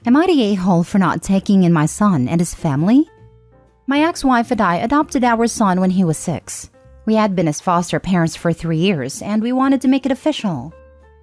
Am I the a-hole for not taking in my son and his family? My ex-wife and I adopted our son when he was 6. We had been his foster parents for 3 years and we wanted to make it official.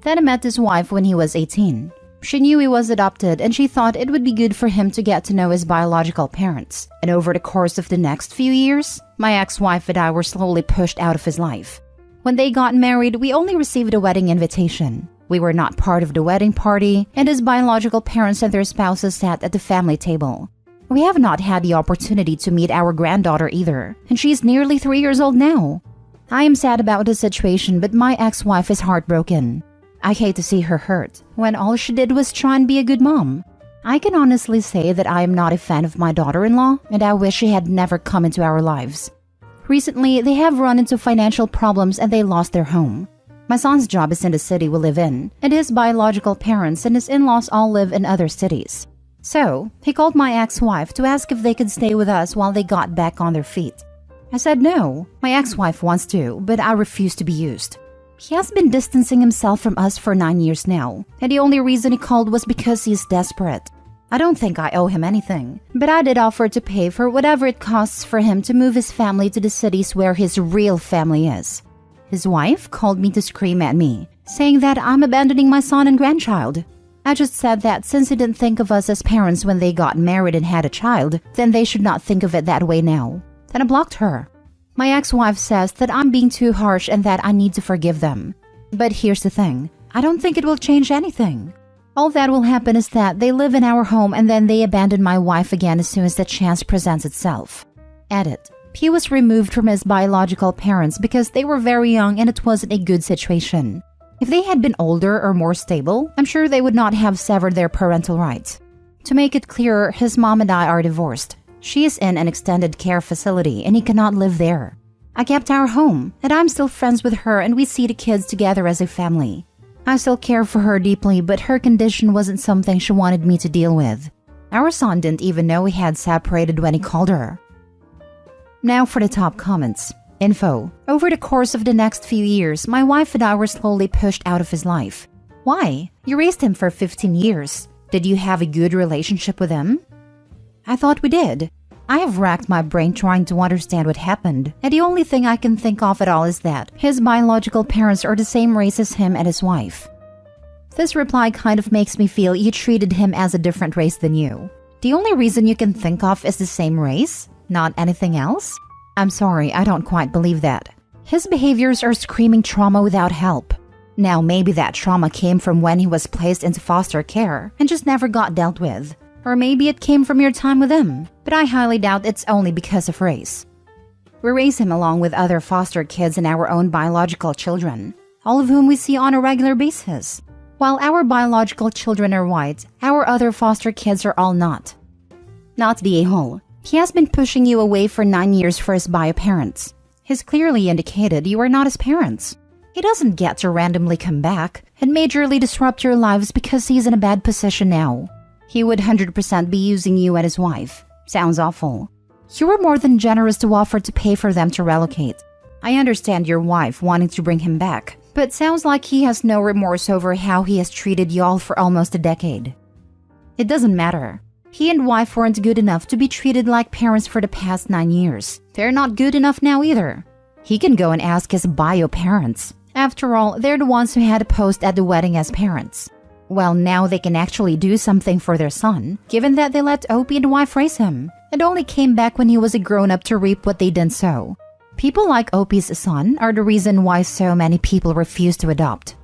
Then I met his wife when he was 18. She knew he was adopted and she thought it would be good for him to get to know his biological parents. And over the course of the next few years, my ex-wife and I were slowly pushed out of his life. When they got married, we only received a wedding invitation. We were not part of the wedding party, and his biological parents and their spouses sat at the family table. We have not had the opportunity to meet our granddaughter either, and she's nearly 3 years old now. I am sad about the situation, but my ex-wife is heartbroken. I hate to see her hurt, when all she did was try and be a good mom. I can honestly say that I am not a fan of my daughter-in-law, and I wish she had never come into our lives. Recently, they have run into financial problems and they lost their home. My son's job is in the city we live in, and his biological parents and his in-laws all live in other cities. So, he called my ex-wife to ask if they could stay with us while they got back on their feet. I said no, my ex-wife wants to, but I refuse to be used. He has been distancing himself from us for 9 years now, and the only reason he called was because he is desperate. I don't think I owe him anything, but I did offer to pay for whatever it costs for him to move his family to the cities where his real family is. His wife called me to scream at me, saying that I'm abandoning my son and grandchild. I just said that since he didn't think of us as parents when they got married and had a child, then they should not think of it that way now. Then I blocked her. My ex-wife says that I'm being too harsh and that I need to forgive them. But here's the thing, I don't think it will change anything. All that will happen is that they live in our home and then they abandon my wife again as soon as the chance presents itself. Edit. He was removed from his biological parents because they were very young and it wasn't a good situation. If they had been older or more stable, I'm sure they would not have severed their parental rights. To make it clearer, his mom and I are divorced. She is in an extended care facility and he cannot live there. I kept our home, and I'm still friends with her and we see the kids together as a family. I still care for her deeply, but her condition wasn't something she wanted me to deal with. Our son didn't even know we had separated when he called her. Now for the top comments. Info. Over the course of the next few years, my wife and I were slowly pushed out of his life. Why? You raised him for 15 years. Did you have a good relationship with him? I thought we did. I have racked my brain trying to understand what happened, and the only thing I can think of at all is that his biological parents are the same race as him and his wife. This reply kind of makes me feel you treated him as a different race than you. The only reason you can think of is the same race? Not anything else? I'm sorry, I don't quite believe that. His behaviors are screaming trauma without help. Now maybe that trauma came from when he was placed into foster care and just never got dealt with. Or maybe it came from your time with him, but I highly doubt it's only because of race. We raise him along with other foster kids and our own biological children, all of whom we see on a regular basis. While our biological children are white, our other foster kids are all not. Not the a-hole. He has been pushing you away for 9 years for his BioParents. He's clearly indicated you are not his parents. He doesn't get to randomly come back and majorly disrupt your lives because he's in a bad position now. He would 100% be using you and his wife. Sounds awful. You were more than generous to offer to pay for them to relocate. I understand your wife wanting to bring him back, but sounds like he has no remorse over how he has treated y'all for almost a decade. It doesn't matter. He and wife weren't good enough to be treated like parents for the past 9 years. They're not good enough now either. He can go and ask his BioParents. After all, they're the ones who had a post at the wedding as parents. Well, now they can actually do something for their son, given that they let Opie and wife raise him, and only came back when he was a grown-up to reap what they didn't sow. People like Opie's son are the reason why so many people refuse to adopt.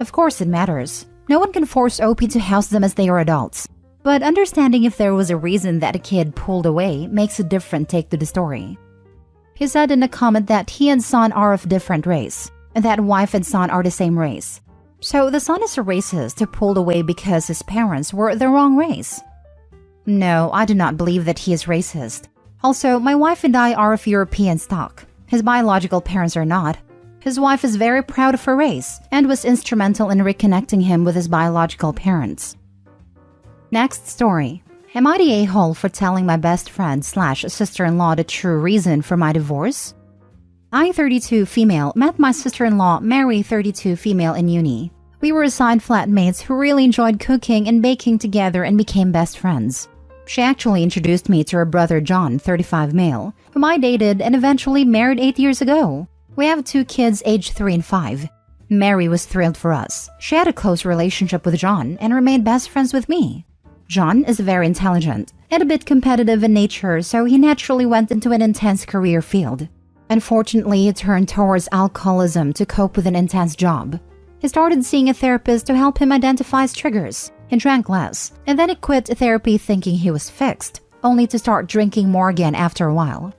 Of course it matters. No one can force Opie to house them as they are adults. But understanding if there was a reason that a kid pulled away makes a different take to the story. He said in a comment that he and son are of different race, and that wife and son are the same race. So the son is a racist who pulled away because his parents were the wrong race. No, I do not believe that he is racist. Also, my wife and I are of European stock. His biological parents are not. His wife is very proud of her race and was instrumental in reconnecting him with his biological parents. Next story. Am I the a-hole for telling my best friend / sister-in-law the true reason for my divorce? I, 32 female, met my sister-in-law, Mary, 32 female, in uni. We were assigned flatmates who really enjoyed cooking and baking together and became best friends. She actually introduced me to her brother John, 35 male, whom I dated and eventually married 8 years ago. We have 2 kids aged 3 and 5. Mary was thrilled for us. She had a close relationship with John and remained best friends with me. John is very intelligent and a bit competitive in nature, so he naturally went into an intense career field. Unfortunately, he turned towards alcoholism to cope with an intense job. He started seeing a therapist to help him identify his triggers. He drank less, and then he quit therapy thinking he was fixed, only to start drinking more again after a while.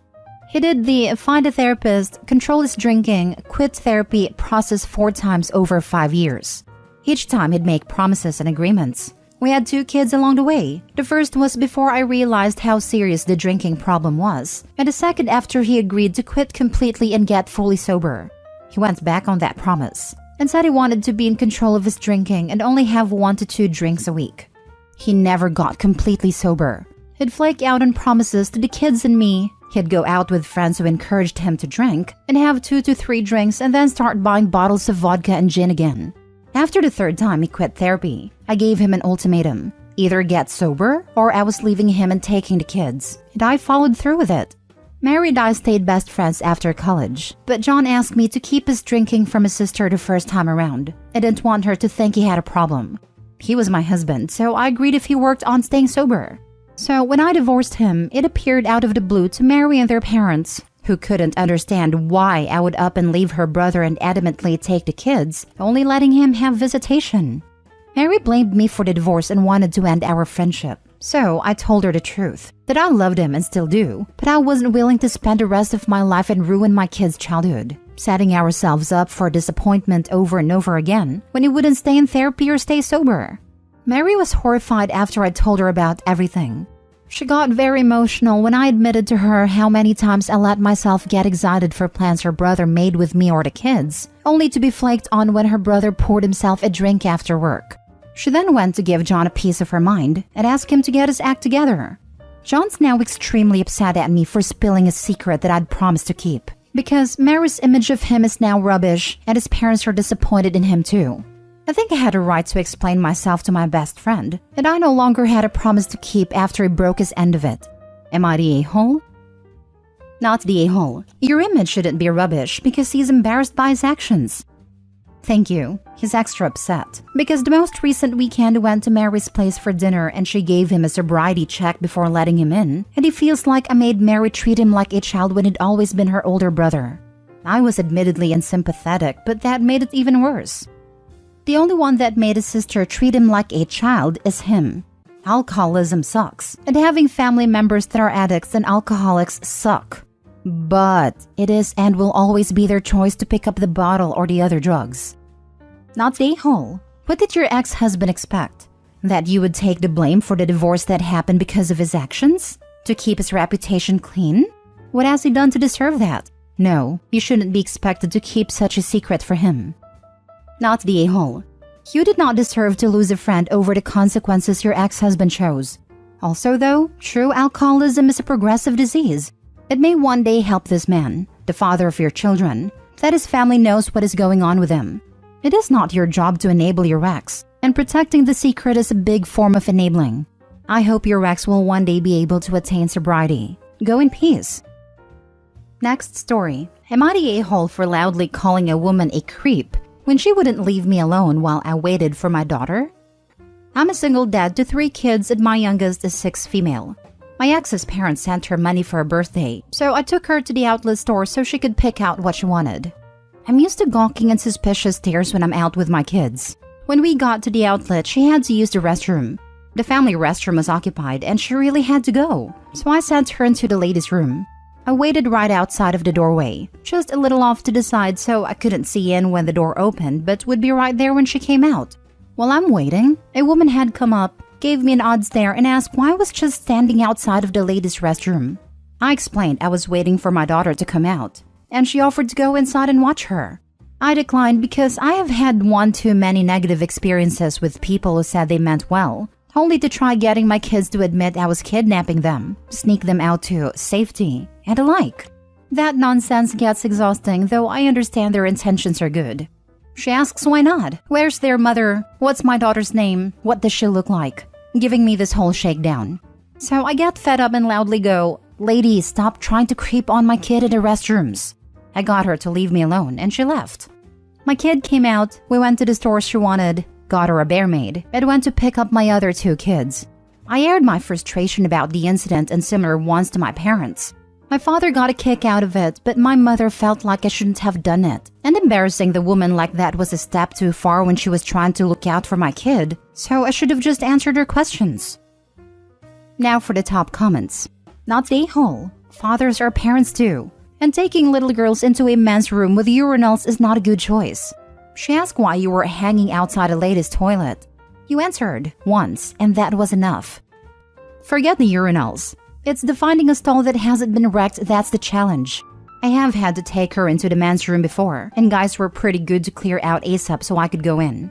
He did the find a therapist, control his drinking, quit therapy process 4 times over 5 years. Each time he'd make promises and agreements. We had 2 kids along the way. The first was before I realized how serious the drinking problem was, and the second after he agreed to quit completely and get fully sober. He went back on that promise and said he wanted to be in control of his drinking and only have 1 to 2 drinks a week. He never got completely sober. He'd flake out on promises to the kids and me. He'd go out with friends who encouraged him to drink and have 2 to 3 drinks and then start buying bottles of vodka and gin again. After the 3rd time he quit therapy, I gave him an ultimatum. Either get sober or I was leaving him and taking the kids. And I followed through with it. Mary and I stayed best friends after college, but John asked me to keep his drinking from his sister the first time around. I didn't want her to think he had a problem. He was my husband, so I agreed if he worked on staying sober. So when I divorced him, it appeared out of the blue to Mary and their parents, who couldn't understand why I would up and leave her brother and adamantly take the kids, only letting him have visitation. Mary blamed me for the divorce and wanted to end our friendship. So I told her the truth, that I loved him and still do, but I wasn't willing to spend the rest of my life and ruin my kids' childhood, setting ourselves up for disappointment over and over again when he wouldn't stay in therapy or stay sober. Mary was horrified after I told her about everything. She got very emotional when I admitted to her how many times I let myself get excited for plans her brother made with me or the kids, only to be flaked on when her brother poured himself a drink after work. She then went to give John a piece of her mind and ask him to get his act together. John's now extremely upset at me for spilling a secret that I'd promised to keep, because Mary's image of him is now rubbish and his parents are disappointed in him too. I think I had a right to explain myself to my best friend, and I no longer had a promise to keep after he broke his end of it. Am I the a-hole? Not the a-hole. Your image shouldn't be rubbish because he's embarrassed by his actions. Thank you. He's extra upset because the most recent weekend went to Mary's place for dinner and she gave him a sobriety check before letting him in, and he feels like I made Mary treat him like a child when he'd always been her older brother. I was admittedly unsympathetic, but that made it even worse. The only one that made his sister treat him like a child is him. Alcoholism sucks, and having family members that are addicts and alcoholics suck. But it is and will always be their choice to pick up the bottle or the other drugs. Not the a-hole. What did your ex-husband expect? That you would take the blame for the divorce that happened because of his actions? To keep his reputation clean? What has he done to deserve that? No, you shouldn't be expected to keep such a secret for him. Not the a-hole. You did not deserve to lose a friend over the consequences your ex-husband chose. Also though, true alcoholism is a progressive disease. It may one day help this man, the father of your children, that his family knows what is going on with him. It is not your job to enable your ex, and protecting the secret is a big form of enabling. I hope your ex will one day be able to attain sobriety. Go in peace. Next story. Am I the a-hole for loudly calling a woman a creep when she wouldn't leave me alone while I waited for my daughter? I'm a single dad to 3 kids and my youngest is 6 female. My ex's parents sent her money for her birthday, so I took her to the outlet store so she could pick out what she wanted. I'm used to gawking and suspicious stares when I'm out with my kids. When we got to the outlet, she had to use the restroom. The family restroom was occupied and she really had to go, so I sent her into the ladies' room. I waited right outside of the doorway, just a little off to the side so I couldn't see in when the door opened but would be right there when she came out. While I'm waiting, a woman had come up, gave me an odd stare and asked why I was just standing outside of the ladies' restroom. I explained I was waiting for my daughter to come out, and she offered to go inside and watch her. I declined because I have had one too many negative experiences with people who said they meant well, only to try getting my kids to admit I was kidnapping them, sneak them out to safety, and the like. That nonsense gets exhausting, though I understand their intentions are good. She asks why not? Where's their mother? What's my daughter's name? What does she look like? Giving me this whole shakedown. So I get fed up and loudly go, "Lady, stop trying to creep on my kid in the restrooms." I got her to leave me alone and she left. My kid came out, we went to the store she wanted, got her a bear maid, and went to pick up my other 2 kids. I aired my frustration about the incident and similar ones to my parents. My father got a kick out of it, but my mother felt like I shouldn't have done it. And embarrassing the woman like that was a step too far when she was trying to look out for my kid, so I should have just answered her questions. Now for the top comments. Not the a-hole. Fathers are parents too. And taking little girls into a men's room with urinals is not a good choice. She asked why you were hanging outside a lady's toilet. You answered once, and that was enough. Forget the urinals. It's the finding a stall that hasn't been wrecked that's the challenge. I have had to take her into the men's room before, and guys were pretty good to clear out ASAP so I could go in.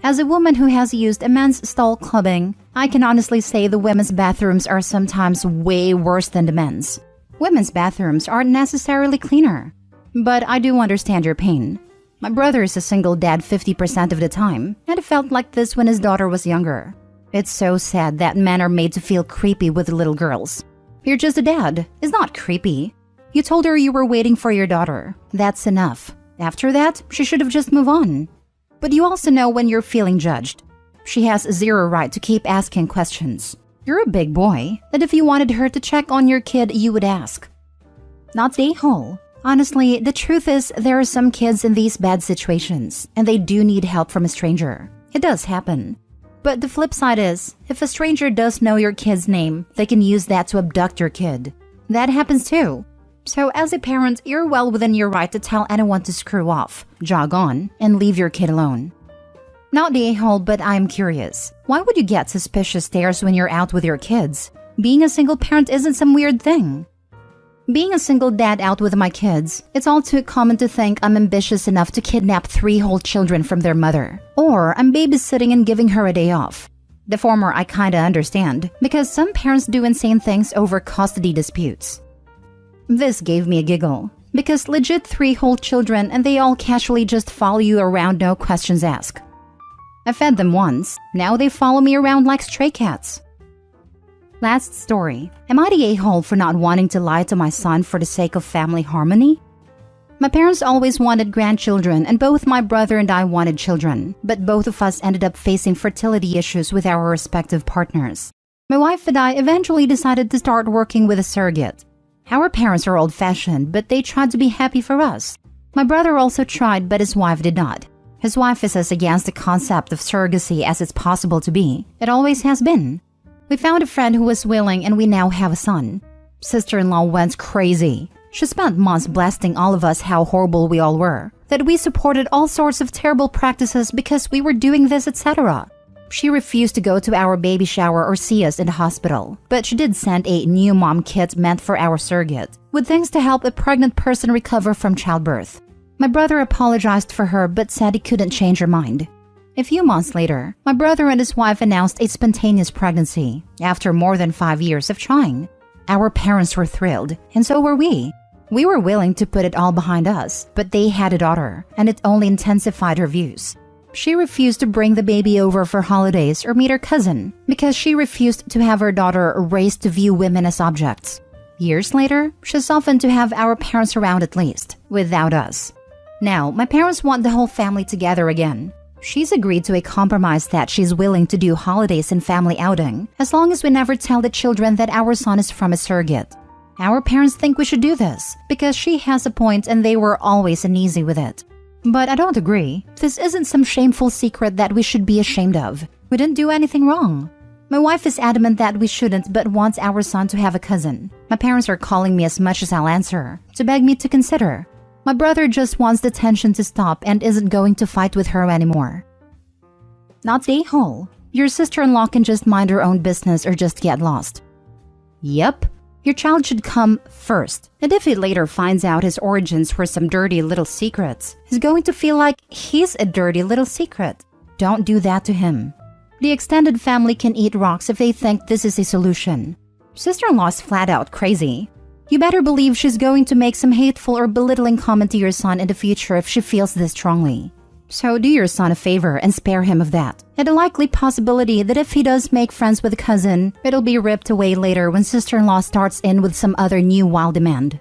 As a woman who has used a men's stall clubbing, I can honestly say the women's bathrooms are sometimes way worse than the men's. Women's bathrooms aren't necessarily cleaner. But I do understand your pain. My brother is a single dad 50% of the time, and it felt like this when his daughter was younger. It's so sad that men are made to feel creepy with little girls. You're just a dad. It's not creepy. You told her you were waiting for your daughter. That's enough. After that, she should have just moved on. But you also know when you're feeling judged. She has zero right to keep asking questions. You're a big boy, that if you wanted her to check on your kid, you would ask. Not the a-hole. Honestly, the truth is there are some kids in these bad situations, and they do need help from a stranger. It does happen. But the flip side is, if a stranger does know your kid's name, they can use that to abduct your kid. That happens too. So as a parent, you're well within your right to tell anyone to screw off, jog on, and leave your kid alone. Not the a-hole, but I'm curious. Why would you get suspicious stares when you're out with your kids? Being a single parent isn't some weird thing. Being a single dad out with my kids, it's all too common to think I'm ambitious enough to kidnap 3 whole children from their mother. Or I'm babysitting and giving her a day off. The former I kinda understand, because some parents do insane things over custody disputes. This gave me a giggle, because legit 3 whole children and they all casually just follow you around, no questions asked. I fed them once, now they follow me around like stray cats. Last story. Am I the a-hole for not wanting to lie to my son for the sake of family harmony? My parents always wanted grandchildren, and both my brother and I wanted children, but both of us ended up facing fertility issues with our respective partners. My wife and I eventually decided to start working with a surrogate. Our parents are old-fashioned, but they tried to be happy for us. My brother also tried, but his wife did not. His wife is as against the concept of surrogacy as it's possible to be. It always has been. We found a friend who was willing, and we now have a son. Sister-in-law went crazy. She spent months blasting all of us how horrible we all were, that we supported all sorts of terrible practices because we were doing this, etc. She refused to go to our baby shower or see us in the hospital, but she did send a new mom kit meant for our surrogate, with things to help a pregnant person recover from childbirth. My brother apologized for her but said he couldn't change her mind. A few months later, my brother and his wife announced a spontaneous pregnancy after more than 5 years of trying. Our parents were thrilled, and so were we. We were willing to put it all behind us, but they had a daughter, and it only intensified her views. She refused to bring the baby over for holidays or meet her cousin because she refused to have her daughter raised to view women as objects. Years later, she softened to have our parents around at least, without us. Now, my parents want the whole family together again. She's agreed to a compromise that she's willing to do holidays and family outing, as long as we never tell the children that our son is from a surrogate. Our parents think we should do this, because she has a point and they were always uneasy with it. But I don't agree. This isn't some shameful secret that we should be ashamed of. We didn't do anything wrong. My wife is adamant that we shouldn't but wants our son to have a cousin. My parents are calling me as much as I'll answer, to beg me to consider. My brother just wants the tension to stop and isn't going to fight with her anymore. Not the a-hole. Your sister-in-law can just mind her own business or just get lost. Yep. Your child should come first, and if he later finds out his origins were some dirty little secrets, he's going to feel like he's a dirty little secret. Don't do that to him. The extended family can eat rocks if they think this is a solution. Sister-in-law is flat out crazy. You better believe she's going to make some hateful or belittling comment to your son in the future if she feels this strongly. So do your son a favor and spare him of that. And a likely possibility that if he does make friends with a cousin, it'll be ripped away later when sister-in-law starts in with some other new wild demand.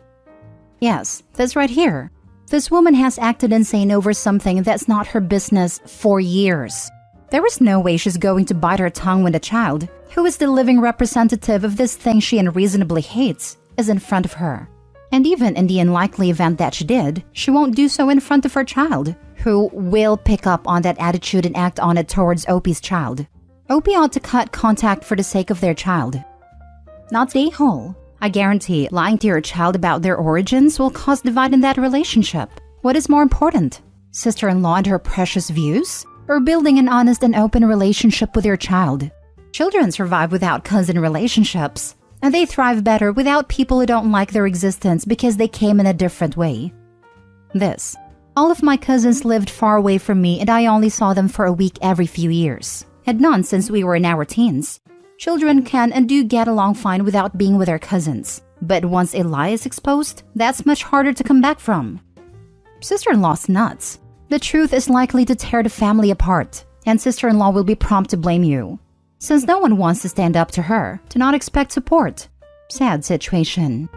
Yes, this right here. This woman has acted insane over something that's not her business for years. There is no way she's going to bite her tongue when the child, who is the living representative of this thing she unreasonably hates, is in front of her. And even in the unlikely event that she did, she won't do so in front of her child, who will pick up on that attitude and act on it towards Opie's child. Opie ought to cut contact for the sake of their child. Not the a-hole. I guarantee lying to your child about their origins will cause divide in that relationship. What is more important? Sister-in-law and her precious views? Or building an honest and open relationship with your child? Children survive without cousin relationships, and they thrive better without people who don't like their existence because they came in a different way. All of my cousins lived far away from me and I only saw them for a week every few years. Had none since we were in our teens. Children can and do get along fine without being with their cousins. But once a lie is exposed, that's much harder to come back from. Sister-in-law's nuts. The truth is likely to tear the family apart, and sister-in-law will be prompt to blame you. Since no one wants to stand up to her, do not expect support. Sad situation.